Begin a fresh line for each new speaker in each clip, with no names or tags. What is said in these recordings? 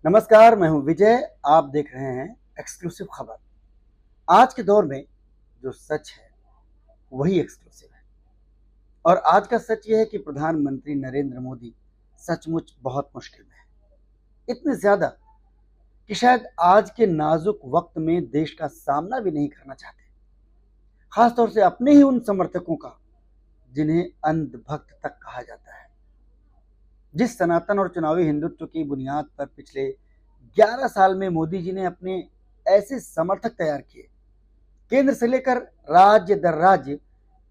नमस्कार, मैं हूं विजय। आप देख रहे हैं एक्सक्लूसिव खबर। आज के दौर में जो सच है वही एक्सक्लूसिव है। और आज का सच यह है कि प्रधानमंत्री नरेंद्र मोदी सचमुच बहुत मुश्किल में है। इतने ज्यादा कि शायद आज के नाजुक वक्त में देश का सामना भी नहीं करना चाहते, खासतौर से अपने ही उन समर्थकों का जिन्हें अंधभक्त तक कहा जाता है। जिस सनातन और चुनावी हिंदुत्व की बुनियाद पर पिछले 11 साल में मोदी जी ने अपने ऐसे समर्थक तैयार किए, केंद्र से लेकर राज्य दर राज्य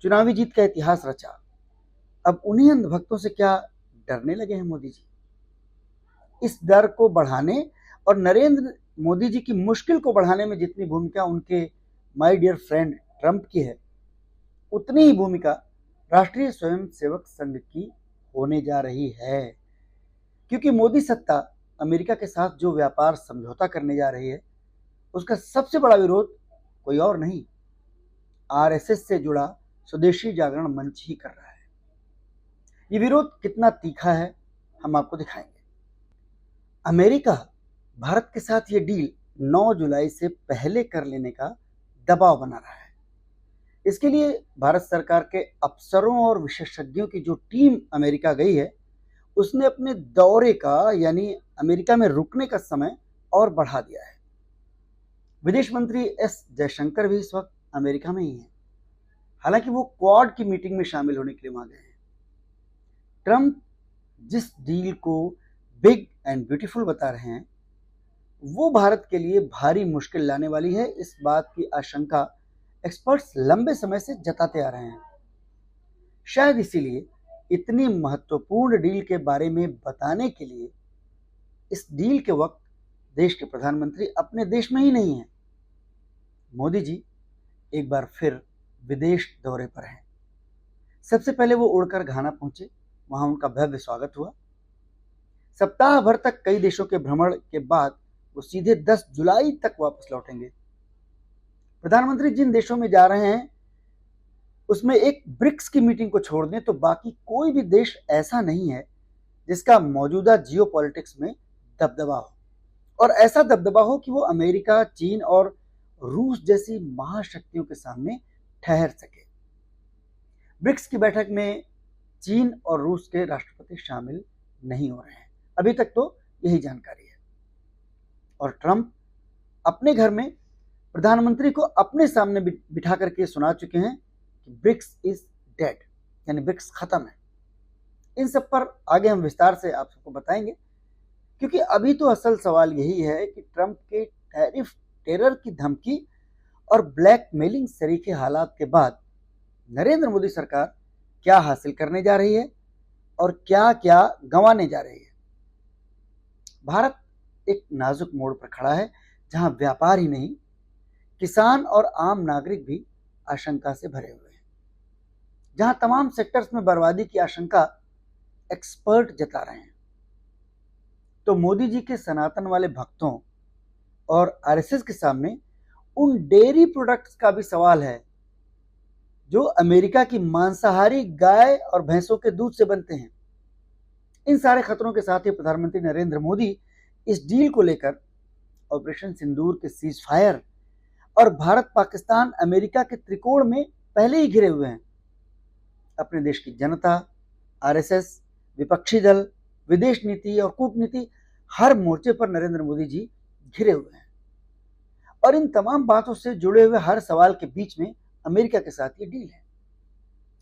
चुनावी जीत का इतिहास रचा। अब उन्हीं अंधभक्तों से क्या डरने लगे हैं मोदी जी? इस डर को बढ़ाने और नरेंद्र मोदी जी की मुश्किल को बढ़ाने में जितनी भूमिका उनके माय डियर फ्रेंड ट्रंप की है, उतनी ही भूमिका राष्ट्रीय स्वयंसेवक संघ की होने जा रही है। क्योंकि मोदी सत्ता अमेरिका के साथ जो व्यापार समझौता करने जा रही है, उसका सबसे बड़ा विरोध कोई और नहीं, आरएसएस से जुड़ा स्वदेशी जागरण मंच ही कर रहा है। ये विरोध कितना तीखा है हम आपको दिखाएंगे। अमेरिका भारत के साथ ये डील 9 जुलाई से पहले कर लेने का दबाव बना रहा है। इसके लिए भारत सरकार के अफसरों और विशेषज्ञों की जो टीम अमेरिका गई है, उसने अपने दौरे का यानी अमेरिका में रुकने का समय और बढ़ा दिया है। विदेश मंत्री एस जयशंकर भी इस वक्त अमेरिका में ही हैं। हालांकि वो क्वाड की मीटिंग में शामिल होने के लिए वहां गए हैं। ट्रंप जिस डील को बिग एंड ब्यूटीफुल बता रहे हैं, वो भारत के लिए भारी मुश्किल लाने वाली है। इस बात की आशंका एक्सपर्ट्स लंबे समय से जताते आ रहे हैं। शायद इसीलिए इतनी महत्वपूर्ण डील के बारे में बताने के लिए इस डील के वक्त देश के प्रधानमंत्री अपने देश में ही नहीं है। मोदी जी एक बार फिर विदेश दौरे पर हैं। सबसे पहले वो उड़कर घाना पहुंचे, वहां उनका भव्य स्वागत हुआ। सप्ताह भर तक कई देशों के भ्रमण के बाद वो सीधे 10 जुलाई तक वापस लौटेंगे। प्रधानमंत्री जिन देशों में जा रहे हैं उसमें एक ब्रिक्स की मीटिंग को छोड़ दें तो बाकी कोई भी देश ऐसा नहीं है जिसका मौजूदा जियोपॉलिटिक्स में दबदबा हो, और ऐसा दबदबा हो कि वो अमेरिका, चीन और रूस जैसी महाशक्तियों के सामने ठहर सके। ब्रिक्स की बैठक में चीन और रूस के राष्ट्रपति शामिल नहीं हो रहे हैं, अभी तक तो यही जानकारी है। और ट्रंप अपने घर में प्रधानमंत्री को अपने सामने बिठा करके सुना चुके हैं कि ब्रिक्स इज डेड, यानी ब्रिक्स खत्म है। इन सब पर आगे हम विस्तार से आप सबको बताएंगे, क्योंकि अभी तो असल सवाल यही है कि ट्रंप के टैरिफ टेरर की धमकी और ब्लैकमेलिंग सरीखे हालात के बाद नरेंद्र मोदी सरकार क्या हासिल करने जा रही है और क्या क्या गंवाने जा रही है। भारत एक नाजुक मोड़ पर खड़ा है, जहां व्यापार ही नहीं, किसान और आम नागरिक भी आशंका से भरे हुए हैं, जहां तमाम सेक्टर्स में बर्बादी की आशंका एक्सपर्ट जता रहे हैं। तो मोदी जी के सनातन वाले भक्तों और आरएसएस के सामने उन डेयरी प्रोडक्ट्स का भी सवाल है जो अमेरिका की मांसाहारी गाय और भैंसों के दूध से बनते हैं। इन सारे खतरों के साथ ही प्रधानमंत्री नरेंद्र मोदी इस डील को लेकर ऑपरेशन सिंदूर के सीज फायर और भारत पाकिस्तान अमेरिका के त्रिकोण में पहले ही घिरे हुए हैं। अपने देश की जनता, आरएसएस, विपक्षी दल, विदेश नीति और कूटनीति, हर मोर्चे पर नरेंद्र मोदी जी घिरे हुए हैं। और इन तमाम बातों से जुड़े हुए हर सवाल के बीच में अमेरिका के साथ ये डील है।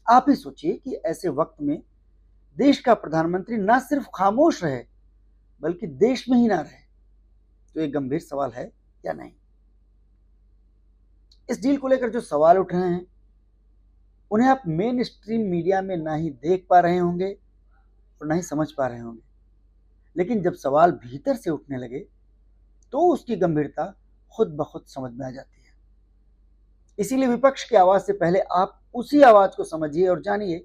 आप ही सोचिए कि ऐसे वक्त में देश का प्रधानमंत्री ना सिर्फ खामोश रहे बल्कि देश में ही ना रहे, तो एक गंभीर सवाल है या नहीं। इस डील को लेकर जो सवाल उठ रहे हैं उन्हें आप मेन स्ट्रीम मीडिया में ना ही देख पा रहे होंगे और ना ही समझ पा रहे होंगे, लेकिन जब सवाल भीतर से उठने लगे तो उसकी गंभीरता खुद ब खुद समझ में आ जाती है। इसीलिए विपक्ष की आवाज से पहले आप उसी आवाज को समझिए और जानिए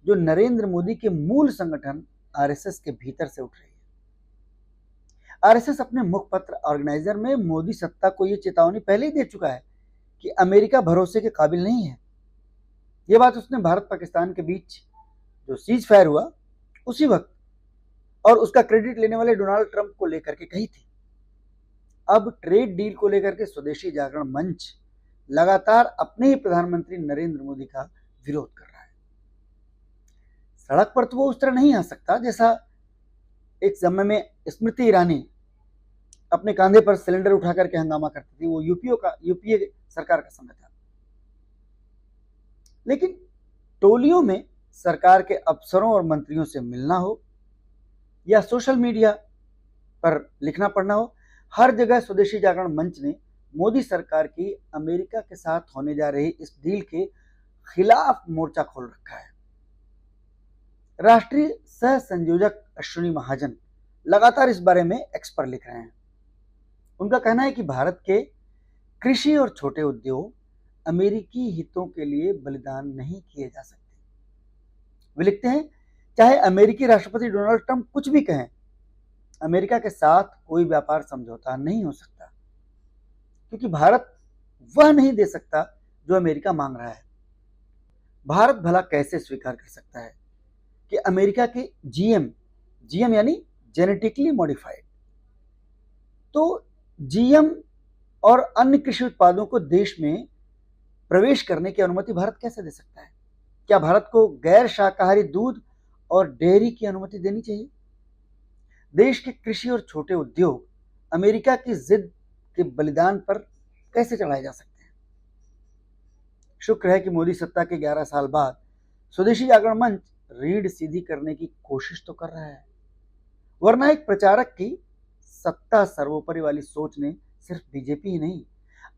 जो नरेंद्र मोदी के मूल संगठन आरएसएस के भीतर से उठ रही है। आरएसएस अपने मुखपत्र ऑर्गेनाइजर में मोदी सत्ता को यह चेतावनी पहले ही दे चुका है कि अमेरिका भरोसे के काबिल नहीं है। यह बात उसने भारत पाकिस्तान के बीच जो सीज फायर हुआ उसी वक्त और उसका क्रेडिट लेने वाले डोनाल्ड ट्रंप को लेकर के कही थी। अब ट्रेड डील को लेकर के स्वदेशी जागरण मंच लगातार अपने ही प्रधानमंत्री नरेंद्र मोदी का विरोध कर रहा है। सड़क पर तो वो उस तरह नहीं आ सकता जैसा एक समय में स्मृति ईरानी अपने कांधे पर सिलेंडर उठा करके हंगामा करती थी। वो यूपीए सरकार का समय था। लेकिन टोलियों में सरकार के अफसरों और मंत्रियों से मिलना हो या सोशल मीडिया पर लिखना पढ़ना हो, हर जगह स्वदेशी जागरण मंच ने मोदी सरकार की अमेरिका के साथ होने जा रही इस डील के खिलाफ मोर्चा खोल रखा है। राष्ट्रीय सह संयोजक अश्विनी महाजन लगातार इस बारे में एक्सपर्ट लिख रहे हैं। उनका कहना है कि भारत के कृषि और छोटे उद्योग अमेरिकी हितों के लिए बलिदान नहीं किए जा सकते। वे लिखते हैं, चाहे अमेरिकी राष्ट्रपति डोनाल्ड ट्रंप कुछ भी कहें, अमेरिका के साथ कोई व्यापार समझौता नहीं हो सकता, क्योंकि भारत वह नहीं दे सकता जो अमेरिका मांग रहा है। भारत भला कैसे स्वीकार कर सकता है कि अमेरिका के जीएम यानी जेनेटिकली मॉडिफाइड, तो जीएम और अन्य कृषि उत्पादों को देश में प्रवेश करने की अनुमति भारत कैसे दे सकता है? क्या भारत को गैर शाकाहारी दूध और डेयरी की अनुमति देनी चाहिए? देश के कृषि और छोटे उद्योग अमेरिका की जिद के बलिदान पर कैसे चढ़ाए जा सकते हैं? शुक्र है कि मोदी सत्ता के 11 साल बाद स्वदेशी जागरण मंच रीढ़ सीधी करने की कोशिश तो कर रहा है, वरना एक प्रचारक की सत्ता सर्वोपरि वाली सोच ने सिर्फ बीजेपी ही नहीं,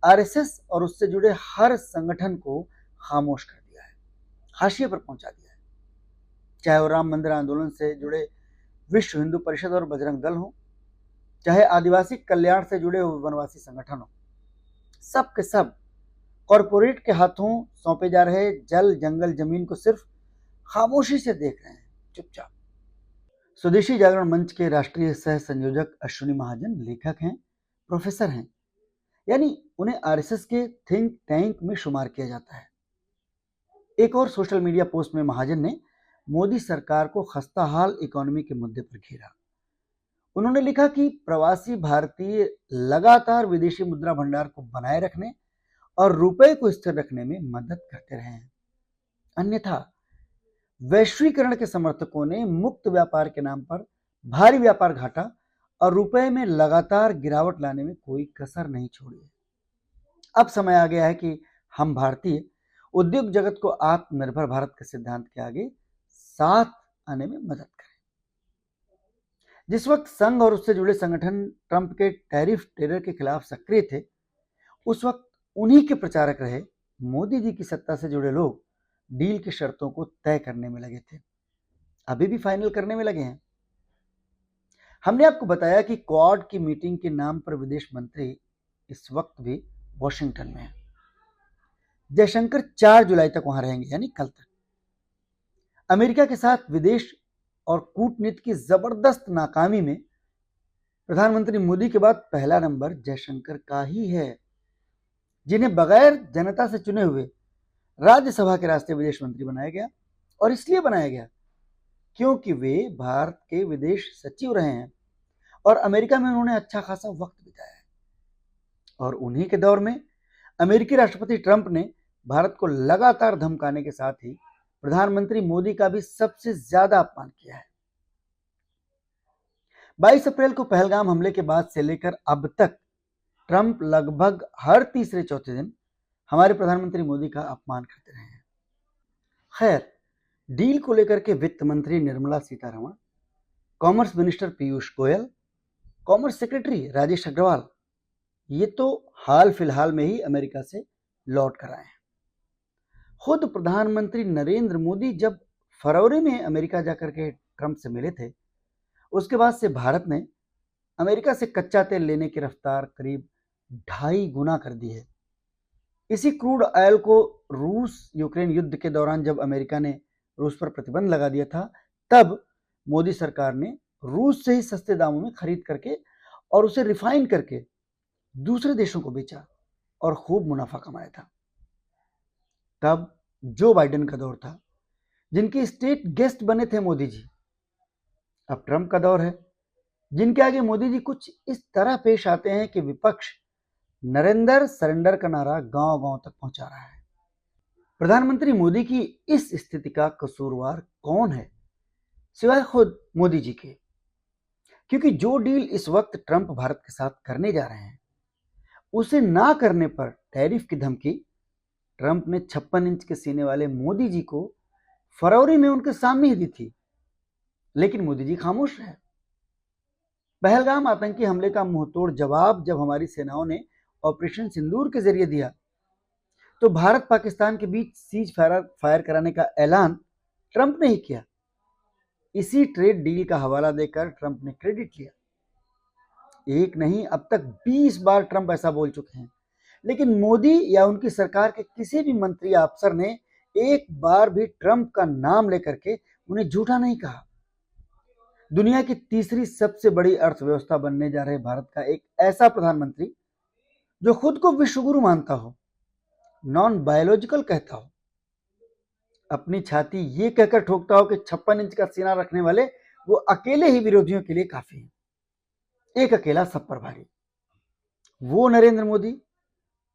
आरएसएस और उससे जुड़े हर संगठन को खामोश कर दिया है, हाशिए पर पहुंचा दिया है। चाहे वो राम मंदिर आंदोलन से जुड़े विश्व हिंदू परिषद और बजरंग दल हो, चाहे आदिवासी कल्याण से जुड़े वनवासी संगठन हो, सब के सब कॉरपोरेट के हाथों सौंपे जा रहे जल जंगल जमीन को सिर्फ खामोशी से देख रहे हैं, चुपचाप। स्वदेशी जागरण मंच के राष्ट्रीय सह संयोजक अश्विनी महाजन लेखक हैं, प्रोफेसर हैं, यानी उन्हें आरएसएस के थिंक टैंक में शुमार किया जाता है। एक और सोशल मीडिया पोस्ट में महाजन ने मोदी सरकार को खस्ताहाल इकोनॉमी के मुद्दे पर घेरा। उन्होंने लिखा कि प्रवासी भारतीय लगातार विदेशी मुद्रा भंडार को बनाए रखने और रुपए को स्थिर रखने में मदद करते रहे हैं, अन्यथा वैश्वीकरण के समर्थकों ने मुक्त व्यापार के नाम पर भारी व्यापार घाटा और रुपए में लगातार गिरावट लाने में कोई कसर नहीं छोड़ी है। अब समय आ गया है कि हम भारतीय उद्योग जगत को आत्मनिर्भर भारत के सिद्धांत के आगे साथ आने में मदद करें। जिस वक्त संघ और उससे जुड़े संगठन ट्रंप के टैरिफ टेरर के खिलाफ सक्रिय थे, उस वक्त उन्हीं के प्रचारक रहे मोदी जी की सत्ता से जुड़े लोग डील की शर्तों को तय करने में लगे थे, अभी भी फाइनल करने में लगे हैं। हमने आपको बताया कि क्वाड की मीटिंग के नाम पर विदेश मंत्री इस वक्त भी वॉशिंगटन में है। जयशंकर 4 जुलाई तक वहां रहेंगे, यानी कल तक। अमेरिका के साथ विदेश और कूटनीति की जबरदस्त नाकामी में प्रधानमंत्री मोदी के बाद पहला नंबर जयशंकर का ही है, जिन्हें बगैर जनता से चुने हुए राज्यसभा के रास्ते विदेश मंत्री बनाया गया। और इसलिए बनाया गया क्योंकि वे भारत के विदेश सचिव रहे हैं और अमेरिका में उन्होंने अच्छा खासा वक्त बिताया है। और उन्हीं के दौर में अमेरिकी राष्ट्रपति ट्रंप ने भारत को लगातार धमकाने के साथ ही प्रधानमंत्री मोदी का भी सबसे ज्यादा अपमान किया है। 22 अप्रैल को पहलगाम हमले के बाद से लेकर अब तक ट्रंप लगभग हर तीसरे चौथे दिन हमारे प्रधानमंत्री मोदी का अपमान करते रहे हैं। खैर, डील को लेकर के वित्त मंत्री Nirmala Sitharaman, commerce minister Piyush Goyal, commerce secretary Rajesh Agarwal, ये तो हाल फिलहाल में ही अमेरिका से लौट कर आए हैं। खुद प्रधानमंत्री नरेंद्र मोदी जब फरवरी में अमेरिका जाकर के ट्रंप से मिले थे, उसके बाद से भारत ने अमेरिका से कच्चा तेल लेने की रफ्तार करीब 2.5 गुना कर दी है। इसी क्रूड ऑयल को रूस यूक्रेन युद्ध के दौरान जब अमेरिका ने रूस पर प्रतिबंध लगा दिया था, तब मोदी सरकार ने रूस से ही सस्ते दामों में खरीद करके और उसे रिफाइन करके दूसरे देशों को बेचा और खूब मुनाफा कमाया था। तब जो बाइडेन का दौर था, जिनके स्टेट गेस्ट बने थे मोदी जी, अब ट्रंप का दौर है, जिनके आगे मोदी जी कुछ इस तरह पेश आते हैं कि विपक्ष नरेंद्र सरेंडर का नारा गांव-गांव तक पहुंचा रहा है। प्रधानमंत्री मोदी की इस स्थिति का कसूरवार कौन है, सिवाय खुद मोदी जी के? क्योंकि जो डील इस वक्त ट्रंप भारत के साथ करने जा रहे हैं, उसे ना करने पर टैरिफ की धमकी ट्रंप ने 56 इंच के सीने वाले मोदी जी को फरवरी में उनके सामने ही दी थी, लेकिन मोदी जी खामोश रहे। पहलगाम आतंकी हमले का मुंहतोड़ जवाब जब हमारी सेनाओं ने ऑपरेशन सिंदूर के जरिए दिया, तो भारत पाकिस्तान के बीच सीज फायर कराने का ऐलान ट्रंप ने ही किया। इसी ट्रेड डील का हवाला देकर ट्रंप ने क्रेडिट लिया। एक नहीं, अब तक 20 बार ट्रंप ऐसा बोल चुके हैं, लेकिन मोदी या उनकी सरकार के किसी भी मंत्री या अफसर ने एक बार भी ट्रंप का नाम लेकर के उन्हें झूठा नहीं कहा। दुनिया की तीसरी सबसे बड़ी अर्थव्यवस्था बनने जा रहे भारत का एक ऐसा प्रधानमंत्री जो खुद को विश्वगुरु मानता हो, नॉन बायोलॉजिकल कहता हो, अपनी छाती ये कहकर ठोकता हो कि 56 इंच का सीना रखने वाले वो अकेले ही विरोधियों के लिए काफी है, एक अकेला सब पर भारी। वो नरेंद्र मोदी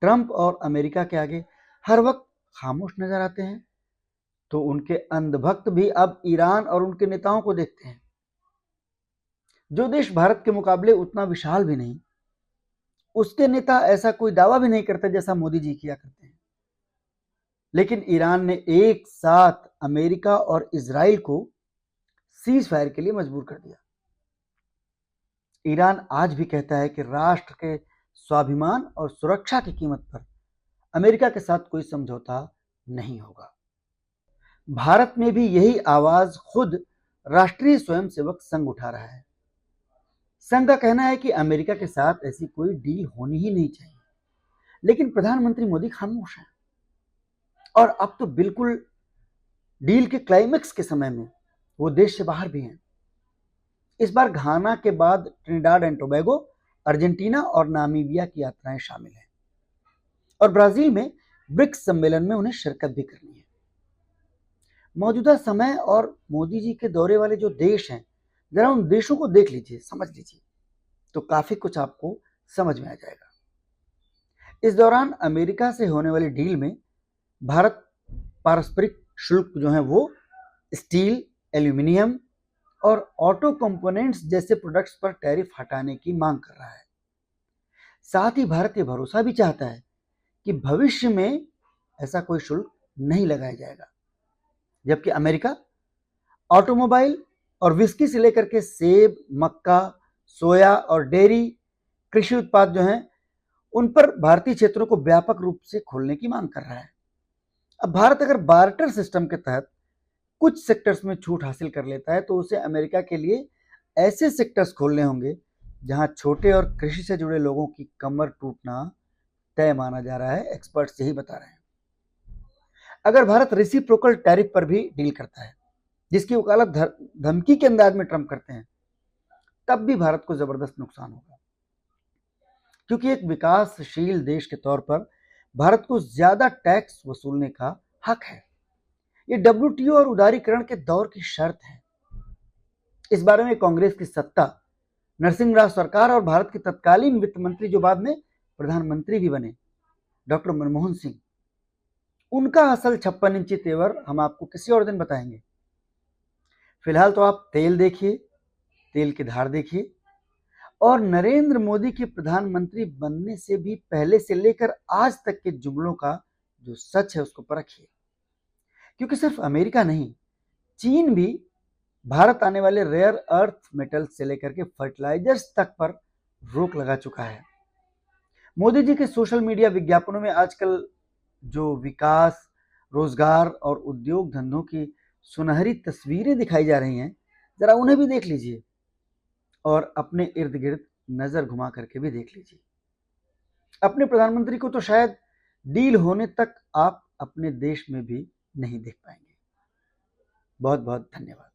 ट्रंप और अमेरिका के आगे हर वक्त खामोश नजर आते हैं, तो उनके अंधभक्त भी अब ईरान और उनके नेताओं को देखते हैं। जो देश भारत के मुकाबले उतना विशाल भी नहीं, उसके नेता ऐसा कोई दावा भी नहीं करते जैसा मोदी जी किया करते हैं। लेकिन ईरान ने एक साथ अमेरिका और इजराइल को सीज फायर के लिए मजबूर कर दिया। ईरान आज भी कहता है कि राष्ट्र के स्वाभिमान और सुरक्षा की कीमत पर अमेरिका के साथ कोई समझौता नहीं होगा। भारत में भी यही आवाज खुद राष्ट्रीय स्वयंसेवक संघ उठा रहा है। संघ का कहना है कि अमेरिका के साथ ऐसी कोई डील होनी ही नहीं चाहिए, लेकिन प्रधानमंत्री मोदी खामोश हैं। और अब तो बिल्कुल डील के क्लाइमेक्स के समय में वो देश से बाहर भी हैं। इस बार घाना के बाद ट्रिनिडाड एंड टोबैगो, अर्जेंटीना और नामीबिया की यात्राएं शामिल हैं, और ब्राजील में ब्रिक्स सम्मेलन में उन्हें शिरकत भी करनी है। मौजूदा समय और मोदी जी के दौरे वाले जो देश हैं, जरा उन देशों को देख लीजिए, समझ लीजिए, तो काफी कुछ आपको समझ में आ जाएगा। इस दौरान अमेरिका से होने वाली डील में भारत पारस्परिक शुल्क जो है वो स्टील, एल्यूमिनियम और ऑटो कंपोनेंट्स जैसे प्रोडक्ट्स पर टैरिफ हटाने की मांग कर रहा है। साथ ही भारत ये भरोसा भी चाहता है कि भविष्य में ऐसा कोई शुल्क नहीं लगाया जाएगा, जबकि अमेरिका ऑटोमोबाइल और विस्की से लेकर के सेब, मक्का, सोया और डेयरी कृषि उत्पाद जो हैं उन पर भारतीय क्षेत्रों को व्यापक रूप से खोलने की मांग कर रहा है। अब भारत अगर बार्टर सिस्टम के तहत कुछ सेक्टर्स में छूट हासिल कर लेता है, तो उसे अमेरिका के लिए ऐसे सेक्टर्स खोलने होंगे जहां छोटे और कृषि से जुड़े लोगों की कमर टूटना तय माना जा रहा है। एक्सपर्ट्स यही बता रहे हैं। अगर भारत रेसिप्रोकल टैरिफ पर भी डील करता है, जिसकी वकालत धमकी के अंदाज में ट्रंप करते हैं, तब भी भारत को जबरदस्त नुकसान होगा, क्योंकि एक विकासशील देश के तौर पर भारत को ज्यादा टैक्स वसूलने का हक है। ये WTO और उदारीकरण के दौर की शर्त है। इस बारे में कांग्रेस की सत्ता, नरसिंह राव सरकार और भारत के तत्कालीन वित्त मंत्री जो बाद में प्रधानमंत्री भी बने, डॉक्टर मनमोहन सिंह, उनका असल 56 इंची तेवर हम आपको किसी और दिन बताएंगे। फिलहाल तो आप तेल देखिए, तेल की धार देखिए, और नरेंद्र मोदी के प्रधानमंत्री बनने से भी पहले से लेकर आज तक के जुमलों का जो सच है उसको परखिए, क्योंकि सिर्फ अमेरिका नहीं, चीन भी भारत आने वाले रेयर अर्थ मेटल से लेकर के फर्टिलाइजर्स तक पर रोक लगा चुका है। मोदी जी के सोशल मीडिया विज्ञापनों में आजकल जो विकास, रोजगार और उद्योग धंधों की सुनहरी तस्वीरें दिखाई जा रही हैं, जरा उन्हें भी देख लीजिए और अपने इर्द गिर्द नजर घुमा करके भी देख लीजिए। अपने प्रधानमंत्री को तो शायद डील होने तक आप अपने देश में भी नहीं देख पाएंगे। बहुत बहुत धन्यवाद।